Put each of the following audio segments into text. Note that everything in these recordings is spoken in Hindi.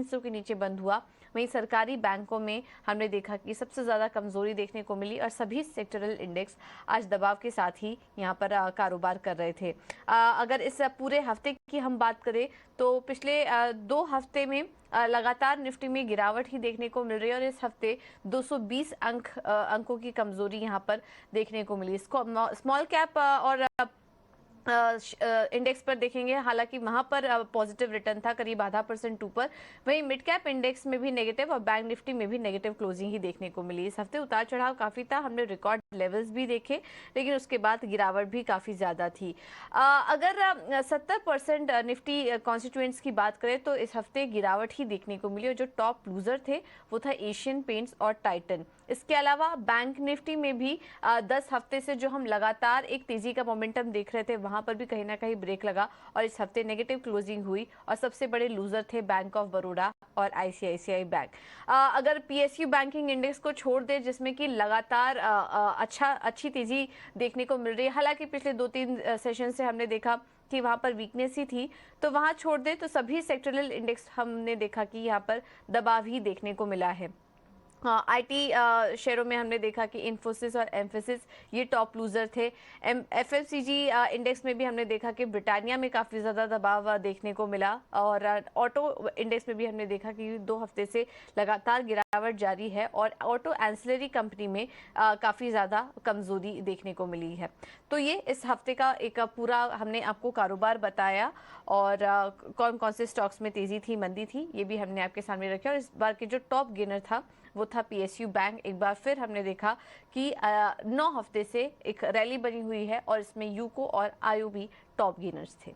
300 के नीचे बंद हुआ। वहीं सरकारी बैंकों में हमने देखा कि सबसे ज़्यादा कमजोरी देखने को मिली और सभी सेक्टरल इंडेक्स आज दबाव के साथ ही यहाँ पर कारोबार कर रहे थे। अगर इस पूरे हफ्ते की हम बात करें तो पिछले 2 हफ्ते में लगातार निफ्टी में गिरावट ही देखने को मिल रही है और इस हफ्ते 220 अंकों की कमजोरी यहाँ पर देखने को मिली। स्मॉल कैप और इंडेक्स पर देखेंगे, हालांकि वहां पर पॉजिटिव रिटर्न था करीब ½ % ऊपर। वहीं मिड कैप इंडेक्स में भी नेगेटिव और बैंक निफ्टी में भी नेगेटिव क्लोजिंग ही देखने को मिली। इस हफ्ते उतार चढ़ाव काफी था, हमने रिकॉर्ड लेवल्स भी देखे, लेकिन उसके बाद गिरावट भी काफी ज्यादा थी। अगर 70% निफ्टी कॉन्स्टिट्यूएंट्स की बात करें तो इस हफ्ते गिरावट ही देखने को मिली और जो टॉप लूजर थे वो था एशियन पेंट्स और टाइटन। इसके अलावा बैंक निफ्टी में भी 10 हफ्ते से जो हम लगातार एक तेजी का मोमेंटम देख रहे थे वहां पर भी कहीं ना कहीं ब्रेक लगा और इस हफ्ते नेगेटिव क्लोजिंग हुई और सबसे बड़े लूजर थे बैंक ऑफ बड़ौदा और आईसीआईसीआई बैंक। अगर पीएसयू बैंकिंग इंडेक्स को छोड़ दे जिसमें कि लगातार अच्छी तेजी देखने को मिल रही है, हालांकि पिछले 2-3 सेशन से हमने देखा कि वहां पर वीकनेस ही थी, तो वहां छोड़ दे तो सभी सेक्टरल इंडेक्स हमने देखा कि यहाँ पर दबाव ही देखने को मिला है। आईटी शेयरों में हमने देखा कि इन्फोसिस और एम्फेसिस ये टॉप लूजर थे। एफएमसीजी इंडेक्स में भी हमने देखा कि ब्रिटानिया में काफ़ी ज़्यादा दबाव देखने को मिला और ऑटो इंडेक्स में भी हमने देखा कि 2 हफ्ते से लगातार गिरावट जारी है और ऑटो एंसिलरी कंपनी में काफ़ी ज़्यादा कमजोरी देखने को मिली है। तो ये इस हफ्ते का एक पूरा हमने आपको कारोबार बताया और कौन कौन से स्टॉक्स में तेज़ी थी, मंदी थी, ये भी हमने आपके सामने रखा और इस बार के जो टॉप गेनर था वो था पीएसयू बैंक। एक बार फिर हमने देखा कि 9 हफ्ते से एक रैली बनी हुई है और इसमें यूको और आयु भी टॉप गेनर्स थे।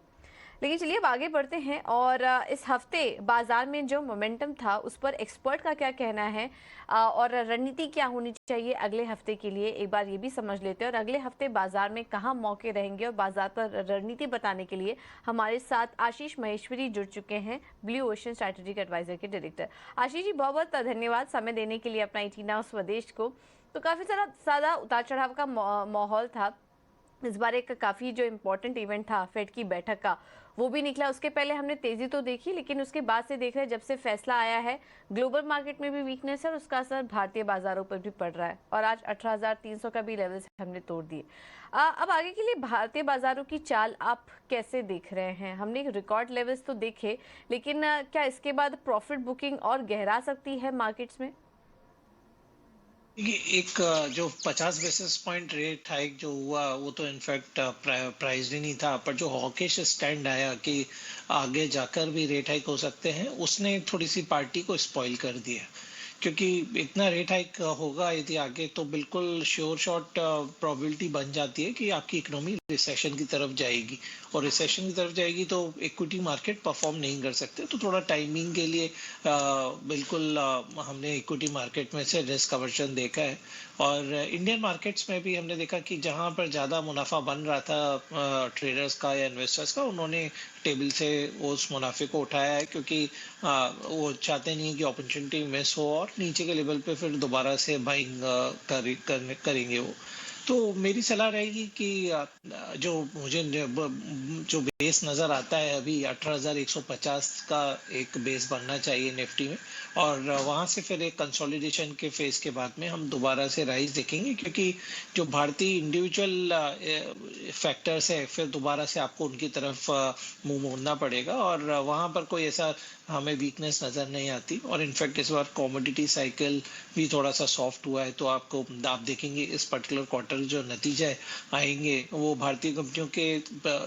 लेकिन चलिए अब आगे बढ़ते हैं और इस हफ्ते बाजार में जो मोमेंटम था उस पर एक्सपर्ट का क्या कहना है और रणनीति क्या होनी चाहिए अगले हफ्ते के लिए, एक बार ये भी समझ लेते हैं। और अगले हफ्ते बाजार में कहाँ मौके रहेंगे और बाजार पर रणनीति बताने के लिए हमारे साथ आशीष महेश्वरी जुड़ चुके हैं, ब्लू ओशन स्ट्रैटेजिक एडवाइजर के डायरेक्टर। आशीष जी, बहुत बहुत धन्यवाद समय देने के लिए अपना 18 आवर्स स्वदेश को। तो काफी सारा उतार चढ़ाव का माहौल था इस बार। एक काफी जो इम्पोर्टेंट इवेंट था फेड की बैठक का वो भी निकला। उसके पहले हमने तेजी तो देखी, लेकिन उसके बाद से देख रहे हैं जब से फैसला आया है ग्लोबल मार्केट में भी वीकनेस है और उसका असर भारतीय बाजारों पर भी पड़ रहा है और आज 18,300 का भी लेवल्स हमने तोड़ दिए। अब आगे के लिए भारतीय बाजारों की चाल आप कैसे देख रहे हैं? हमने रिकॉर्ड लेवल्स तो देखे, लेकिन क्या इसके बाद प्रॉफिट बुकिंग और गहरा सकती है मार्केट्स में? ये एक जो 50 बेसिस पॉइंट रेट हाइक जो हुआ वो तो इनफैक्ट प्राइस ही नहीं था, पर जो हॉकिश स्टैंड आया कि आगे जाकर भी रेट हाइक हो सकते हैं, उसने थोड़ी सी पार्टी को स्पॉइल कर दिया। क्योंकि इतना रेट हाइक होगा यदि आगे, तो बिल्कुल श्योर शॉट प्रोबेबिलिटी बन जाती है कि आपकी इकोनॉमी रिसेशन की तरफ जाएगी और रिसेशन की तरफ जाएगी तो इक्विटी मार्केट परफॉर्म नहीं कर सकते। तो थोड़ा टाइमिंग के लिए बिल्कुल हमने इक्विटी मार्केट में से रिस्क अवर्जन देखा है और इंडियन मार्केट्स में भी हमने देखा कि जहां पर ज्यादा मुनाफा बन रहा था ट्रेडर्स का या इन्वेस्टर्स का, उन्होंने टेबल से उस मुनाफे को उठाया है, क्योंकि वो चाहते नहीं कि अपॉर्चुनिटी मिस हो और नीचे के लेवल पे फिर दोबारा से बाइंग करेंगे वो। तो मेरी सलाह रहेगी कि जो मुझे जो बेस नजर आता है अभी 18,150 का एक बेस बनना चाहिए निफ्टी में और वहां से फिर एक कंसोलिडेशन के फेज के बाद में हम दोबारा से राइज देखेंगे, क्योंकि जो भारतीय इंडिविजुअल फैक्टर्स है फिर दोबारा से आपको उनकी तरफ मुंह मोड़ना पड़ेगा और वहां पर कोई ऐसा हमें वीकनेस नजर नहीं आती। और इनफैक्ट इस बार कॉमोडिटी साइकिल भी थोड़ा सा सॉफ्ट हुआ है, तो आप देखेंगे इस पर्टिकुलर क्वार्टर जो नतीजे आएंगे वो भारतीय कंपनियों के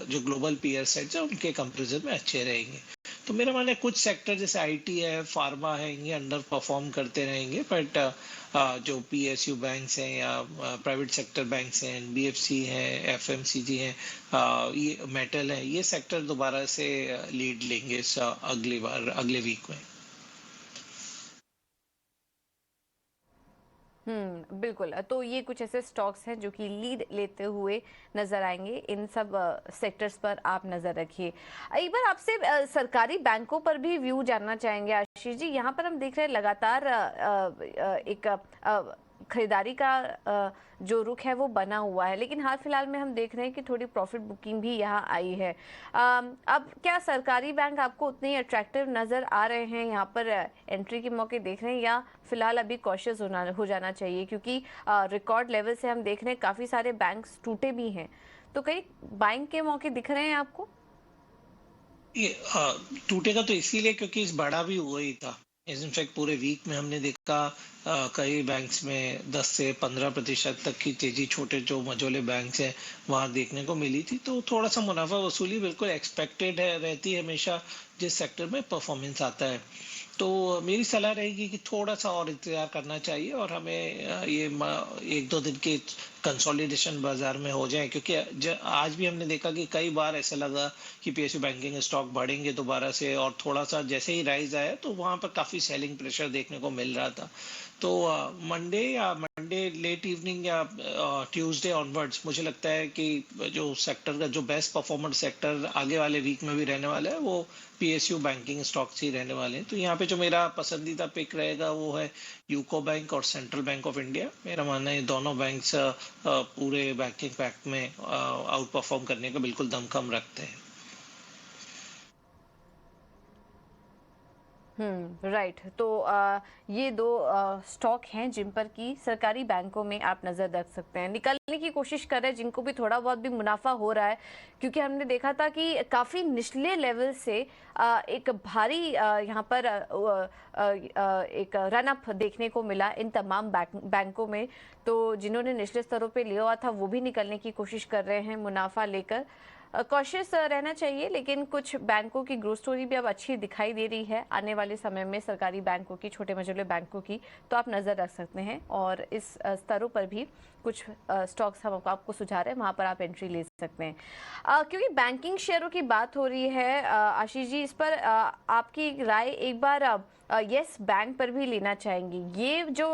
जो ग्लोबल पीयर सेट्स है उनके कंपैरिजन में अच्छे रहेंगे। तो मेरा मानना है कुछ सेक्टर जैसे आईटी है, फार्मा है, ये अंडर परफॉर्म करते रहेंगे, बट जो पीएसयू बैंक्स हैं या प्राइवेट सेक्टर बैंक्स हैं, एनबीएफसी हैं, एफएमसीजी हैं, ये मेटल है, ये सेक्टर दोबारा से लीड लेंगे इस अगले वीक में। बिल्कुल। तो ये कुछ ऐसे स्टॉक्स हैं जो कि लीड लेते हुए नजर आएंगे, इन सब सेक्टर्स पर आप नजर रखिए। एक बार आपसे सरकारी बैंकों पर भी व्यू जानना चाहेंगे आशीष जी। यहाँ पर हम देख रहे हैं लगातार एक खरीदारी का जो रुख है वो बना हुआ है, लेकिन हाल फिलहाल में हम देख रहे हैं कि थोड़ी प्रॉफिट बुकिंग भी यहाँ आई है। अब क्या सरकारी बैंक आपको उतने ही अट्रैक्टिव नज़र आ रहे हैं, यहाँ पर एंट्री के मौके देख रहे हैं, या फिलहाल अभी कॉशियस हो जाना चाहिए? क्योंकि रिकॉर्ड लेवल से हम देख रहे हैं काफ़ी सारे बैंक्स टूटे भी हैं, तो कई बाइंग के मौके दिख रहे हैं आपको? ये टूटेगा तो इसीलिए क्योंकि इस बड़ा भी हुआ ही था। इनफैक्ट पूरे वीक में हमने देखा कई बैंक्स में 10 से 15% तक की तेजी छोटे जो मझोले बैंक्स हैं वहां देखने को मिली थी। तो थोड़ा सा मुनाफा वसूली बिल्कुल एक्सपेक्टेड है, रहती है हमेशा जिस सेक्टर में परफॉर्मेंस आता है। तो मेरी सलाह रहेगी कि थोड़ा सा और इंतजार करना चाहिए और हमें एक दो दिन के कंसोलिडेशन बाजार में हो जाए, क्योंकि आज भी हमने देखा कि कई बार ऐसा लगा कि पीएसयू बैंकिंग स्टॉक बढ़ेंगे दोबारा से, और थोड़ा सा जैसे ही राइज आया तो वहां पर काफी सेलिंग प्रेशर देखने को मिल रहा था। तो मंडे लेट इवनिंग या ट्यूसडे ऑनवर्ड्स मुझे लगता है कि जो सेक्टर का जो बेस्ट परफॉर्मर सेक्टर आगे वाले वीक में भी रहने वाला है वो पीएसयू बैंकिंग स्टॉक्स ही रहने वाले हैं। तो यहाँ पे जो मेरा पसंदीदा पिक रहेगा वो है यूको बैंक और सेंट्रल बैंक ऑफ इंडिया। मेरा मानना है दोनों बैंक्स पूरे बैंकिंग पैक्ट में आउट परफॉर्म करने का बिल्कुल दमखम रखते हैं। राइट। तो ये दो स्टॉक हैं जिन पर कि सरकारी बैंकों में आप नज़र रख सकते हैं, निकालने की कोशिश कर रहे हैं जिनको भी थोड़ा बहुत भी मुनाफा हो रहा है, क्योंकि हमने देखा था कि काफ़ी निचले लेवल से एक भारी यहाँ पर एक रन अप देखने को मिला इन तमाम बैंकों में। तो जिन्होंने निचले स्तरों पे लिया हुआ था वो भी निकलने की कोशिश कर रहे हैं मुनाफा लेकर। कॉशियस रहना चाहिए, लेकिन कुछ बैंकों की ग्रोथ स्टोरी भी अब अच्छी दिखाई दे रही है आने वाले समय में, सरकारी बैंकों की, छोटे मझोले बैंकों की, तो आप नज़र रख सकते हैं। और इस स्तरों पर भी कुछ स्टॉक्स हम आपको सुझा रहे हैं, वहाँ पर आप एंट्री ले सकते हैं। क्योंकि बैंकिंग शेयरों की बात हो रही है आशीष जी, इस पर आपकी राय एक बार यस बैंक पर भी लेना चाहेंगी। ये जो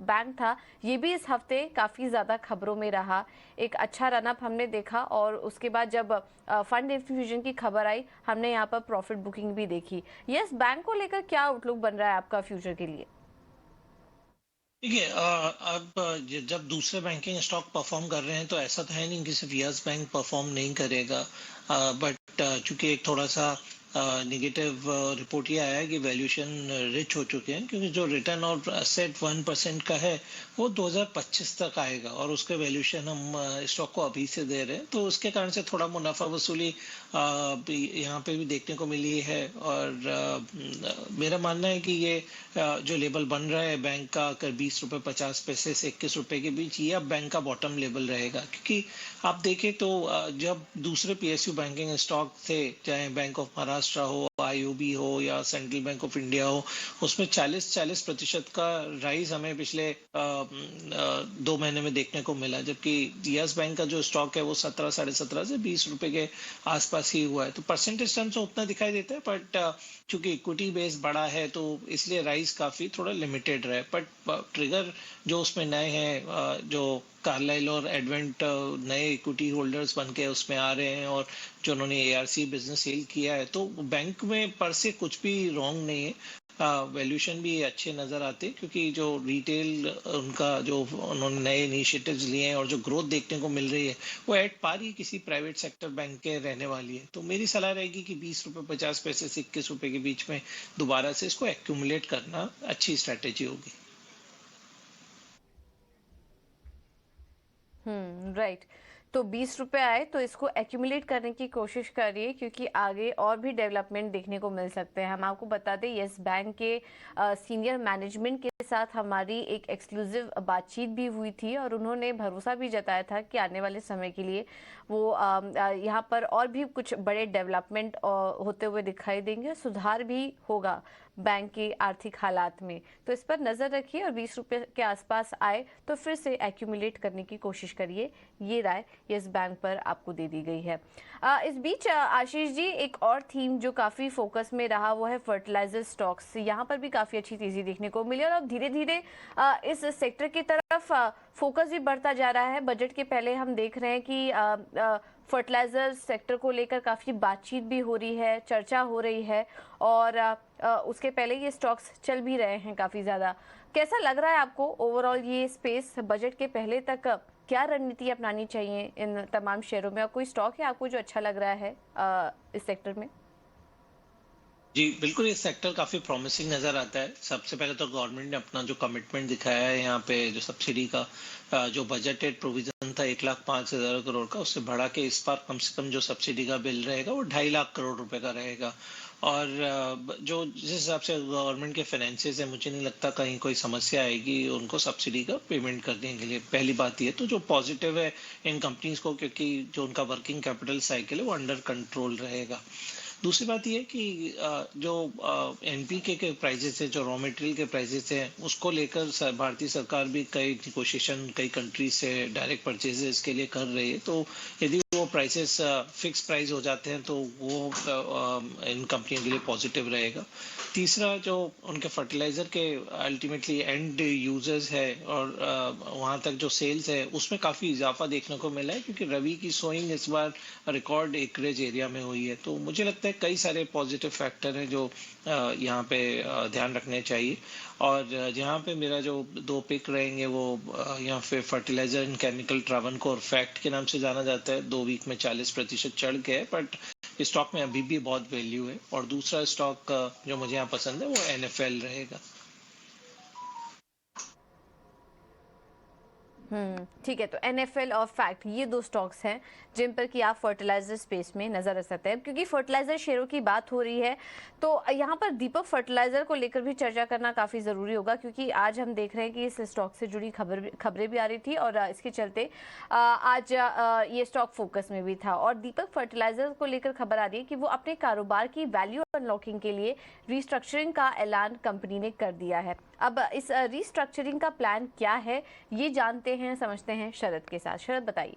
बैंक था ये भी इस हफ्ते काफ़ी ज़्यादा खबरों में रहा, एक अच्छा रनअप हमने देखा, और उसके बाद जब फंड इन्फ्यूजन की खबर आई हमने यहाँ पर प्रॉफिट बुकिंग भी देखी। यस बैंक को लेकर क्या आउटलुक बन रहा है आपका फ्यूचर के लिए? देखिए अब जब दूसरे बैंकिंग स्टॉक परफॉर्म कर रहे हैं तो ऐसा तो है नहीं कि सिर्फ यस बैंक परफॉर्म नहीं करेगा। बट चूंकि एक थोड़ा सा निगेटिव रिपोर्ट ये आया है कि वैल्यूएशन रिच हो चुके हैं, क्योंकि जो रिटर्न और असेट 1% का है वो 2025 तक आएगा और उसके वैल्यूएशन हम स्टॉक को अभी से दे रहे हैं। तो उसके कारण से थोड़ा मुनाफा वसूली यहाँ पे भी देखने को मिली है। और मेरा मानना है कि ये जो लेवल बन रहा है बैंक का, अगर 20 रुपए 50 पैसे से 21 रुपए के बीच, ये अब बैंक का बॉटम लेवल रहेगा। क्योंकि आप देखें तो जब दूसरे पीएसयू बैंकिंग स्टॉक थे, चाहे बैंक ऑफ महाराष्ट्र हो, आईओबी हो या सेंट्रल बैंक ऑफ इंडिया हो, उसमें 40% का राइज हमें पिछले 2 महीने में देखने को मिला। जबकि यस बैंक का जो स्टॉक है वो 17 साढ़े 17 से 20 रुपए के आसपास ही हुआ है। तो परसेंटेज टर्म से उतना दिखाई देता है, बट चूंकि इक्विटी बेस बड़ा है तो इसलिए राइज काफी थोड़ा लिमिटेड रहा है। बट ट्रिगर जो उसमें नए हैं, जो कार्लाइल और एडवेंट नए इक्विटी होल्डर्स बन के उसमें आ रहे हैं, और जो उन्होंने एआरसी बिजनेस सेल किया है, तो बैंक में पर से कुछ भी रॉन्ग नहीं है। वैल्यूएशन भी अच्छे नजर आते हैं, क्योंकि जो रिटेल उनका जो उन्होंने नए इनिशिएटिव्स लिए हैं और जो ग्रोथ देखने को मिल रही है वो एट पार ही किसी प्राइवेट सेक्टर बैंक के रहने वाली है। तो मेरी सलाह रहेगी कि 20 रुपए 50 पैसे से 21 रुपए के बीच में दोबारा से इसको एक्यूमुलेट करना अच्छी स्ट्रैटेजी होगी। राइट। तो 20 रुपए आए तो इसको एक्यूमुलेट करने की कोशिश करिए, क्योंकि आगे और भी डेवलपमेंट देखने को मिल सकते हैं। हम आपको बता दें यस बैंक के सीनियर मैनेजमेंट के साथ हमारी एक एक्सक्लूसिव बातचीत भी हुई थी, और उन्होंने भरोसा भी जताया था कि आने वाले समय के लिए वो यहाँ पर और भी कुछ बड़े डेवलपमेंट होते हुए दिखाई देंगे, सुधार भी होगा बैंक के आर्थिक हालात में। तो इस पर नज़र रखिए, और 20 रुपए के आसपास आए तो फिर से एक्यूमुलेट करने की कोशिश करिए। ये राय यस बैंक पर आपको दे दी गई है। इस बीच आशीष जी, एक और थीम जो काफ़ी फोकस में रहा वो है फर्टिलाइजर स्टॉक्स। यहाँ पर भी काफ़ी अच्छी तेज़ी देखने को मिली, और अब धीरे धीरे इस सेक्टर की तरफ फोकस भी बढ़ता जा रहा है। बजट के पहले हम देख रहे हैं कि फर्टिलाइजर सेक्टर को लेकर काफ़ी बातचीत भी हो रही है, चर्चा हो रही है, और उसके पहले ये स्टॉक्स चल भी रहे हैं काफ़ी ज़्यादा। कैसा लग रहा है आपको ओवरऑल ये स्पेस बजट के पहले तक क्या रणनीति अपनानी चाहिए इन तमाम शेयरों में, और कोई स्टॉक है आपको जो अच्छा लग रहा है इस सेक्टर में? जी, बिल्कुल ये सेक्टर काफ़ी प्रॉमिसिंग नज़र आता है। सबसे पहले तो गवर्नमेंट ने अपना जो कमिटमेंट दिखाया है यहाँ पे जो सब्सिडी का जो बजटेड प्रोविज़न था 1,05,000 करोड़ का, उससे बढ़ा के इस बार कम से कम जो सब्सिडी का बिल रहेगा वो 2.5 लाख करोड़ रुपए का रहेगा। और जो जिस हिसाब से गवर्नमेंट के फाइनेंसेस है, मुझे नहीं लगता कहीं कोई समस्या आएगी उनको सब्सिडी का पेमेंट करने के लिए। पहली बात ये तो जो पॉजिटिव है इन कंपनीज़ को, क्योंकि जो उनका वर्किंग कैपिटल साइकिल है वो अंडर कंट्रोल रहेगा। दूसरी बात ये है कि जो एनपीके के प्राइजेस है, जो रॉ मटेरियल के प्राइजेस हैं, उसको लेकर भारतीय सरकार भी कई निगोशिएशन कई कंट्रीज से डायरेक्ट परचेजेस के लिए कर रही है। तो यदि वो प्राइसेस फिक्स प्राइस हो जाते हैं तो वो इन कंपनियों के लिए पॉजिटिव रहेगा। तीसरा, जो उनके फर्टिलाइजर के अल्टीमेटली एंड यूजर्स है और वहाँ तक जो सेल्स है उसमें काफ़ी इजाफा देखने को मिला है, क्योंकि रबी की सोइंग इस बार रिकॉर्ड एकरेज एरिया में हुई है। तो मुझे लगता है कई सारे पॉजिटिव फैक्टर हैं जो यहाँ पे ध्यान रखने चाहिए। और जहाँ पे मेरा जो दो पिक रहेंगे वो यहाँ पे fertilizer and chemical Travancore FACT के नाम से जाना जाता है। 2 वीक में 40% चढ़ गया है, बट इस स्टॉक में अभी भी बहुत वैल्यू है। और दूसरा स्टॉक जो मुझे यहाँ पसंद है वो एनएफएल रहेगा। ठीक है। तो एनएफएल और फैक्ट ये दो स्टॉक्स हैं जिन पर कि आप फर्टिलाइजर स्पेस में नजर रख सकते हैं। क्योंकि फर्टिलाइजर शेयरों की बात हो रही है तो यहाँ पर दीपक फर्टिलाइजर को लेकर भी चर्चा करना काफी जरूरी होगा, क्योंकि आज हम देख रहे हैं कि इस स्टॉक से जुड़ी खबरें भी आ रही थी और इसके चलते आज ये स्टॉक फोकस में भी था। और दीपक फर्टिलाइजर को लेकर खबर आ रही है कि वो अपने कारोबार की वैल्यू अनलॉकिंग के लिए रिस्ट्रक्चरिंग का ऐलान कंपनी ने कर दिया है। अब इस रिस्ट्रक्चरिंग का प्लान क्या है ये जानते हैं, समझते हैं शरद के साथ। शरद बताइए।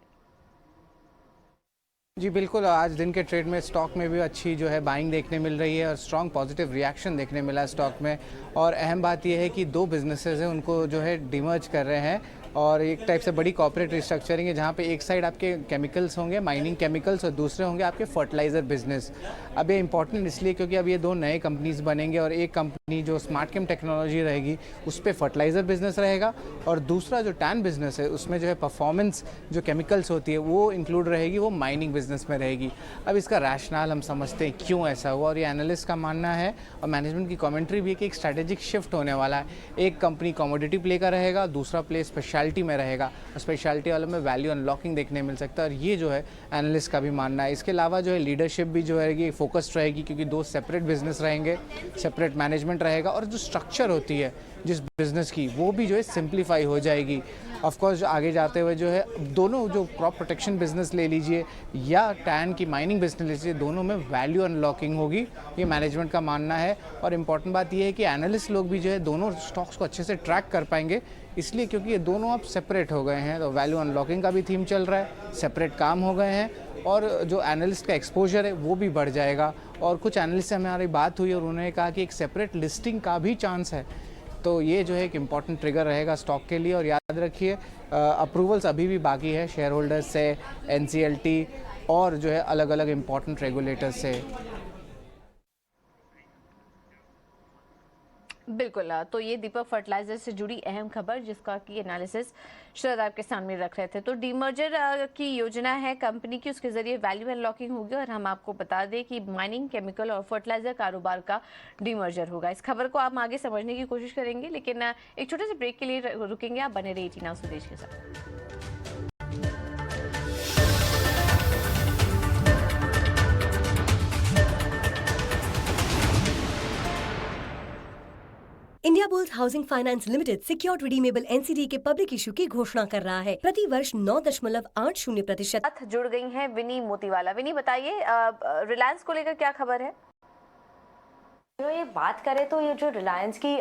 जी बिल्कुल, आज दिन के ट्रेड में स्टॉक में भी अच्छी जो है बाइंग देखने मिल रही है और स्ट्रॉन्ग पॉजिटिव रिएक्शन देखने मिला है स्टॉक में। और अहम बात यह है कि दो बिजनेसेस हैं उनको जो है डिमर्ज कर रहे हैं और एक टाइप से बड़ी कॉर्पोरेट रिस्ट्रक्चरिंग है, जहाँ पे एक साइड आपके केमिकल्स होंगे, माइनिंग केमिकल्स, और दूसरे होंगे आपके फर्टिलाइज़र बिजनेस। अब ये इंपॉर्टेंट इसलिए क्योंकि अब ये दो नए कंपनीज बनेंगे और एक कंपनी जो स्मार्ट केम टेक्नोलॉजी रहेगी उस पर फर्टिलाइज़र बिजनेस रहेगा और दूसरा जो टैन बिजनेस है उसमें जो है परफॉर्मेंस जो केमिकल्स होती है वो इंक्लूड रहेगी, वो माइनिंग बिजनेस में रहेगी। अब इसका रैशनल हम समझते हैं क्यों ऐसा हुआ, और ये एनालिस्ट का मानना है और मैनेजमेंट की कमेंट्री भी है कि एक स्ट्रैटेजिक शिफ्ट होने वाला है। एक कंपनी कमोडिटी प्ले का रहेगा, दूसरा प्ले स्पेशलिटी में रहेगा और स्पेशलिटी वालों में वैल्यू अनलॉकिंग देखने मिल सकता है, और ये जो है एनालिस्ट का भी मानना है। इसके अलावा जो है लीडरशिप भी जो रहेगी फोकस्ड रहेगी, क्योंकि दो सेपरेट बिजनेस रहेंगे, सेपरेट मैनेजमेंट रहेगा और जो स्ट्रक्चर होती है जिस बिज़नेस की वो भी जो है सिंप्लीफाई हो जाएगी। ऑफ कोर्स आगे जाते हुए जो है दोनों, जो क्रॉप प्रोटेक्शन बिजनेस ले लीजिए या टैन की माइनिंग बिजनेस ले लीजिए, दोनों में वैल्यू अनलॉकिंग होगी, ये मैनेजमेंट का मानना है। और इम्पॉर्टेंट बात ये है कि एनालिस्ट लोग भी जो है दोनों स्टॉक्स को अच्छे से ट्रैक कर पाएंगे, इसलिए क्योंकि ये दोनों अब सेपरेट हो गए हैं, तो वैल्यू अनलॉकिंग का भी थीम चल रहा है, सेपरेट काम हो गए हैं और जो एनालिस्ट का एक्सपोजर है वो भी बढ़ जाएगा। और कुछ एनालिस्ट से हमारी बात हुई और उन्होंने कहा कि एक सेपरेट लिस्टिंग का भी चांस है, तो ये जो है एक इम्पॉर्टेंट ट्रिगर रहेगा स्टॉक के लिए। और याद रखिए अप्रूवल्स अभी भी बाकी है शेयर होल्डर्स से, एनसीएलटी और जो है अलग अलग इम्पॉर्टेंट रेगुलेटर्स से। बिल्कुल। तो ये दीपक फर्टिलाइजर से जुड़ी अहम खबर जिसका की एनालिसिस शरद आपके सामने रख रहे थे। तो डीमर्जर की योजना है कंपनी की, उसके जरिए वैल्यू अनलॉकिंग होगी और हम आपको बता दें कि माइनिंग, केमिकल और फर्टिलाइजर कारोबार का डीमर्जर होगा। इस खबर को आप आगे समझने की कोशिश करेंगे, लेकिन एक छोटे से ब्रेक के लिए रुकेंगे। आप बने रहिए टीना सुदेश के साथ। India bulls housing finance limited secured redeemable NCD के पब्लिक इशू की घोषणा कर रहा है। प्रति वर्ष 9.80% जुड़ गई हैं विनी मोतीवाला। विनी बताइए, रिलायंस को लेकर क्या खबर है? ये बात करें तो ये जो रिलायंस की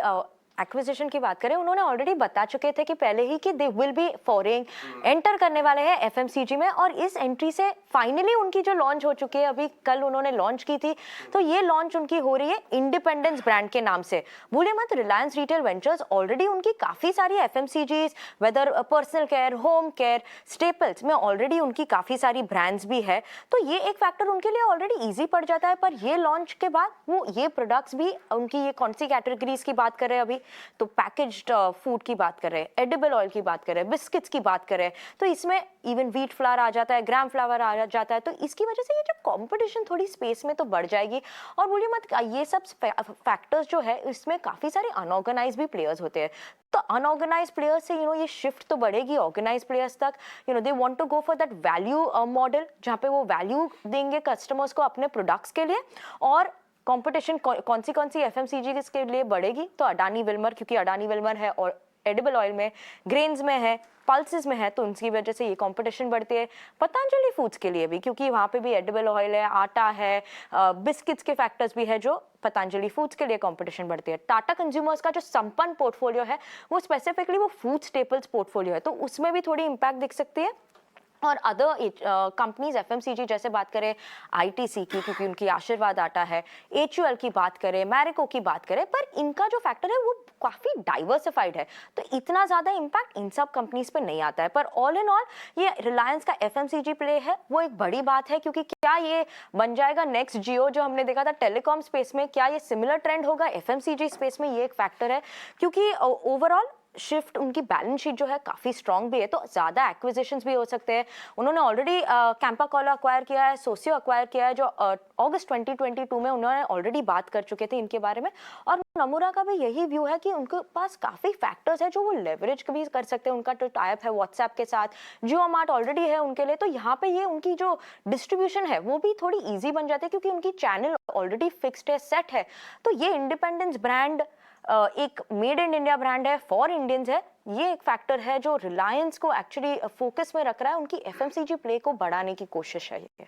एक्विजिशन की बात करें, उन्होंने ऑलरेडी बता चुके थे कि पहले ही कि they will be foreign enter करने वाले हैं एफएमसीजी में, और इस एंट्री से फाइनली उनकी जो लॉन्च हो चुकी है, अभी कल उन्होंने लॉन्च की थी, तो ये लॉन्च उनकी हो रही है इंडिपेंडेंस ब्रांड के नाम से। भूलिए मत, रिलायंस रिटेल वेंचर्स ऑलरेडी उनकी काफी सारी FMCGs, whether personal care, home care, staples में ऑलरेडी उनकी काफी सारी ब्रांड्स भी है, तो ये एक फैक्टर उनके लिए ऑलरेडी ईजी पड़ जाता है। पर ये लॉन्च के बाद वो ये प्रोडक्ट्स भी उनकी, ये कौन सी कैटेगरीज की बात कर रहे हैं अभी, तो पैकेज्ड फूड की बात कर रहे हैं, एडिबल ऑयल की बात कर रहे हैं, बिस्किट्स की बात कर रहे हैं, तो इसमें इवन व्हीट फ्लावर आ जाता है, ग्राम फ्लावर आ जाता है, तो इसकी वजह से ये जो कंपटीशन थोड़ी स्पेस में तो बढ़ जाएगी। और बोलिए मत, ये सब फैक्टर्स जो है इसमें काफी सारे अनऑर्गेनाइज भी प्लेयर्स होते हैं, तो अनऑर्गेनाइज प्लेयर्स से ये शिफ्ट तो बढ़ेगी ऑर्गेनाइज प्लेयर्स तक। They want to go for that value model, जहाँ पे वो वैल्यू देंगे कस्टमर्स को अपने प्रोडक्ट्स के लिए। और कंपटीशन कौन सी एफएमसीजी के लिए बढ़ेगी, तो अडानी विल्मर, क्योंकि अडानी विल्मर है और एडिबल ऑयल में, ग्रेन्स में है, पल्सेस में है, तो उनकी वजह से ये कंपटीशन बढ़ती है। पतंजलि फूड्स के लिए भी, क्योंकि वहाँ पे भी एडिबल ऑयल है, आटा है, बिस्किट्स के फैक्टर्स भी है, जो पतंजलि फूड्स के लिए कंपटीशन बढ़ती है। टाटा कंज्यूमर्स का जो संपन्न पोर्टफोलियो है, वो स्पेसिफिकली वो फूड स्टेपल्स पोर्टफोलियो है, तो उसमें भी थोड़ी इंपैक्ट दिख सकती है। और अदर कंपनीज एफएमसीजी, जैसे बात करें आईटीसी की, क्योंकि उनकी आशीर्वाद आटा है, एचयूएल की बात करें, मैरिको की बात करें, पर इनका जो फैक्टर है वो काफी डाइवर्सिफाइड है, तो इतना ज्यादा इंपैक्ट इन सब कंपनीज पे नहीं आता है। पर ऑल इन ऑल ये रिलायंस का एफएमसीजी प्ले है, वो एक बड़ी बात है, क्योंकि क्या ये बन जाएगा नेक्स्ट जियो, जो हमने देखा था टेलीकॉम स्पेस में, क्या ये सिमिलर ट्रेंड होगा एफएमसीजी स्पेस में, ये एक फैक्टर है। क्योंकि ओवरऑल शिफ्ट, उनकी बैलेंस शीट जो है काफी स्ट्रांग भी है, तो ज्यादा एक्विजिशंस भी हो सकते हैं। उन्होंने ऑलरेडी कैंपा कोला अक्वायर किया है, सोसियो अक्वायर किया है, जो अगस्त 2022 में उन्होंने ऑलरेडी बात कर चुके थे इनके बारे में। और नमूरा का भी यही व्यू है कि उनके पास काफी फैक्टर्स है जो वो लेवरेज भी कर सकते हैं। उनका जो टाइप है व्हाट्सएप के साथ, जियो मार्ट ऑलरेडी है उनके लिए, तो यहाँ पे ये उनकी जो डिस्ट्रीब्यूशन है वो भी थोड़ी ईजी बन जाती है, क्योंकि उनकी चैनल ऑलरेडी फिक्स्ड है, सेट है। तो ये इंडिपेंडेंस ब्रांड एक मेड इन इंडिया ब्रांड है, फॉर इंडियंस है, ये एक फैक्टर है जो रिलायंस को एक्चुअली फोकस में रख रहा है, उनकी एफएमसीजी प्ले को बढ़ाने की कोशिश है ये।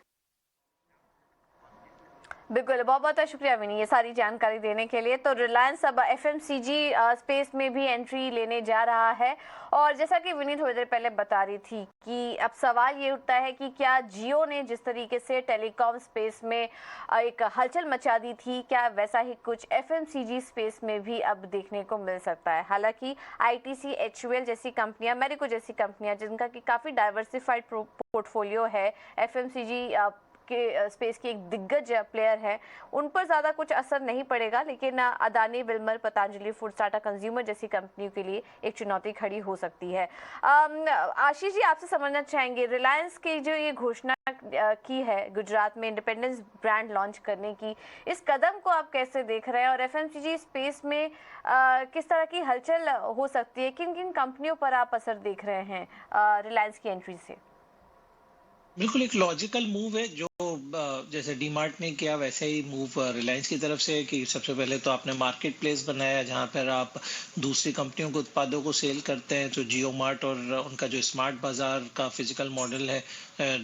बिल्कुल, बहुत बहुत शुक्रिया विनी ये सारी जानकारी देने के लिए। तो रिलायंस अब एफएमसीजी स्पेस में भी एंट्री लेने जा रहा है, और जैसा कि विनी थोड़ी देर पहले बता रही थी कि अब सवाल ये उठता है कि क्या जियो ने जिस तरीके से टेलीकॉम स्पेस में एक हलचल मचा दी थी, क्या वैसा ही कुछ एफएमसीजी स्पेस में भी अब देखने को मिल सकता है। हालांकि आईटीसी, एचयूएल जैसी कंपनियां, मैरिको जैसी कंपनियां, जिनका कि काफ़ी डाइवर्सिफाइड पोर्टफोलियो है, एफएमसीजी के स्पेस की एक दिग्गज प्लेयर है, उन पर ज़्यादा कुछ असर नहीं पड़ेगा, लेकिन Adani Wilmer, Patanjali foods, Tata consumer जैसी कंपनियों के लिए एक चुनौती खड़ी हो सकती है। आशीष जी, आपसे समझना चाहेंगे, रिलायंस की जो ये घोषणा की है गुजरात में इंडिपेंडेंस ब्रांड लॉन्च करने की, इस कदम को आप कैसे देख रहे हैं, और एफएमसीजी स्पेस में किस तरह की हलचल हो सकती है, किन किन कंपनियों पर आप असर देख रहे हैं रिलायंस की एंट्री से? बिल्कुल एक लॉजिकल मूव है, जो जैसे डीमार्ट ने किया वैसे ही मूव रिलायंस की तरफ से है कि सबसे पहले तो आपने मार्केट प्लेस बनाया जहां पर आप दूसरी कंपनियों के उत्पादों को सेल करते हैं। तो जियो मार्ट और उनका जो स्मार्ट बाजार का फिजिकल मॉडल है,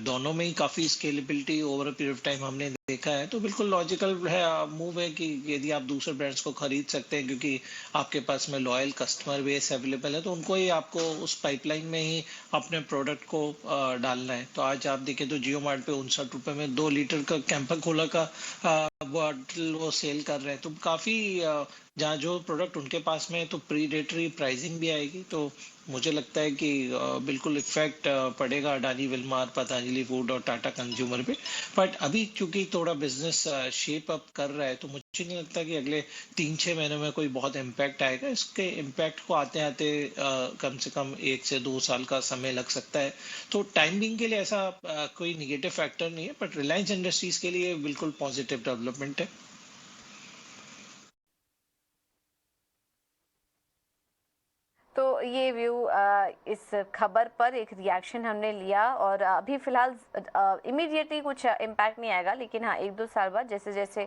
दोनों में ही काफ़ी scalability over a period of time हमने देखा है। तो बिल्कुल लॉजिकल है मूव है कि यदि आप दूसरे ब्रांड्स को खरीद सकते हैं, क्योंकि आपके पास में लॉयल कस्टमर बेस अवेलेबल है, तो उनको ही आपको उस पाइपलाइन में ही अपने प्रोडक्ट को डालना है। तो आज आप देखें तो जियो मार्ट पे 59 रुपए में 2 लीटर का कैंपा कोला का बॉटल वो सेल कर रहे हैं। तो काफ़ी जहाँ जो प्रोडक्ट उनके पास में है तो प्रीडेटरी प्राइसिंग भी आएगी। तो मुझे लगता है कि बिल्कुल इफेक्ट पड़ेगा अडानी विल्मर, पतंजलि फूड और टाटा कंज्यूमर पे। बट अभी क्योंकि थोड़ा बिजनेस शेप अप कर रहा है, तो मुझे नहीं लगता कि अगले 3-6 महीनों में कोई बहुत इम्पैक्ट आएगा। इसके इम्पैक्ट को आते आते कम से कम 1 से 2 साल का समय लग सकता है। तो टाइम बिंग के लिए ऐसा कोई निगेटिव फैक्टर नहीं है, बट रिलायंस इंडस्ट्रीज के लिए बिल्कुल पॉजिटिव डेवलपमेंट है। तो ये व्यू इस खबर पर एक रिएक्शन हमने लिया, और अभी फिलहाल इमीडिएटली कुछ इम्पैक्ट नहीं आएगा, लेकिन हाँ 1-2 साल बाद जैसे जैसे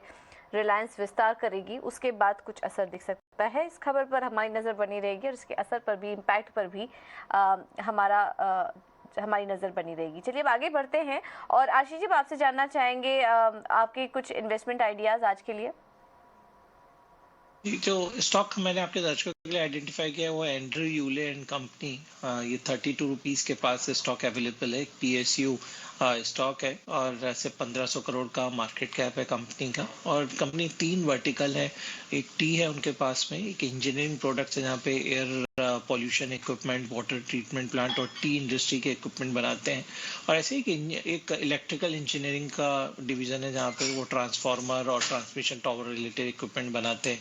रिलायंस विस्तार करेगी उसके बाद कुछ असर दिख सकता है। इस खबर पर हमारी नज़र बनी रहेगी, और इसके असर पर भी, इम्पैक्ट पर भी हमारी नज़र बनी रहेगी। चलिए अब आगे बढ़ते हैं, और आशीष जी आपसे जानना चाहेंगे आपके कुछ इन्वेस्टमेंट आइडियाज़ आज के लिए। जो स्टॉक मैंने आपके दर्शकों आइडेंटिफाई किया वो एंड्रयू यूले एंड कंपनी, ये 32 रुपीस के पास स्टॉक अवेलेबल है। PSU स्टॉक है और ऐसे 1500 करोड़ का मार्केट कैप है कंपनी का। और कंपनी 3 वर्टिकल है, एक टी है उनके पास में, एक इंजीनियरिंग प्रोडक्ट्स है जहाँ पे air pollution equipment, water treatment plant और टी इंडस्ट्री के इक्विपमेंट बनाते हैं। और ऐसे एक इलेक्ट्रिकल इंजीनियरिंग का डिवीजन है जहाँ पे वो ट्रांसफार्मर और ट्रांसमिशन टावर रिलेटेड इक्विपमेंट बनाते हैं।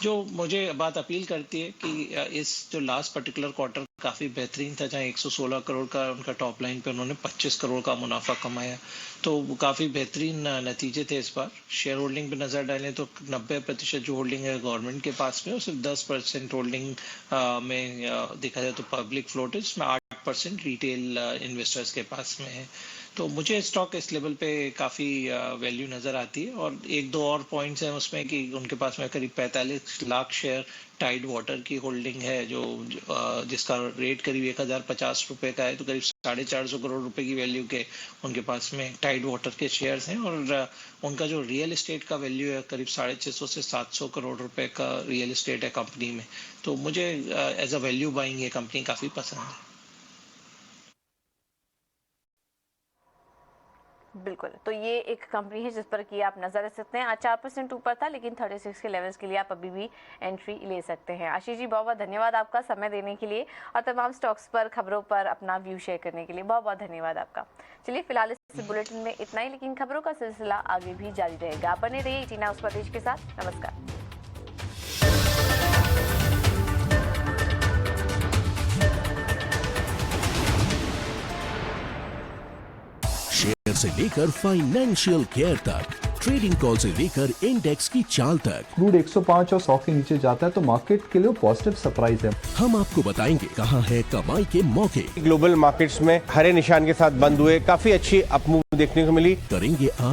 जो मुझे बात अपील करती है कि इस जो लास्ट पर्टिकुलर क्वार्टर काफ़ी बेहतरीन था, जहाँ 116 करोड़ का उनका टॉप लाइन पे उन्होंने 25 करोड़ का मुनाफा कमाया, तो वो काफ़ी बेहतरीन नतीजे थे इस बार। शेयर होल्डिंग पे नज़र डालें तो 90% जो होल्डिंग है गवर्नमेंट के पास में और सिर्फ 10% होल्डिंग में देखा जाए तो पब्लिक फ्लोट है, जिसमें 8% रिटेल इन्वेस्टर्स के पास में है। तो मुझे स्टॉक इस लेवल पे काफ़ी वैल्यू नज़र आती है। और एक दो और पॉइंट्स हैं उसमें कि उनके पास में करीब 45 लाख शेयर टाइड वाटर की होल्डिंग है, जो जिसका रेट करीब 1050 रुपये का है, तो करीब 450 करोड़ रुपए की वैल्यू के उनके पास में टाइड वाटर के शेयर्स हैं। और उनका जो रियल एस्टेट का वैल्यू है करीब 650 से 700 करोड़ रुपए का रियल एस्टेट है कंपनी में। तो मुझे एज अ वैल्यू बाइंग ये कंपनी काफ़ी पसंद है। बिल्कुल, तो ये एक कंपनी है जिस पर कि आप नजर रख सकते हैं। आज 4% ऊपर था, लेकिन 36 के लेवल्स के लिए आप अभी भी एंट्री ले सकते हैं। आशीष जी, बहुत बहुत धन्यवाद आपका समय देने के लिए और तमाम स्टॉक्स पर, खबरों पर अपना व्यू शेयर करने के लिए बहुत बहुत धन्यवाद आपका। चलिए, फिलहाल इस बुलेटिन में इतना ही, लेकिन खबरों का सिलसिला आगे भी जारी रहेगा। बने रहिए 18 हाउस प्रदेश के साथ। नमस्कार। शेयर से लेकर फाइनेंशियल केयर तक, ट्रेडिंग कॉल से लेकर इंडेक्स की चाल तक, क्रूड 105 और 100 के नीचे जाता है तो मार्केट के लिए पॉजिटिव सरप्राइज है। हम आपको बताएंगे कहां है कमाई के मौके। ग्लोबल मार्केट्स में हरे निशान के साथ बंद हुए, काफी अच्छी अपमूव देखने को मिली। करेंगे आप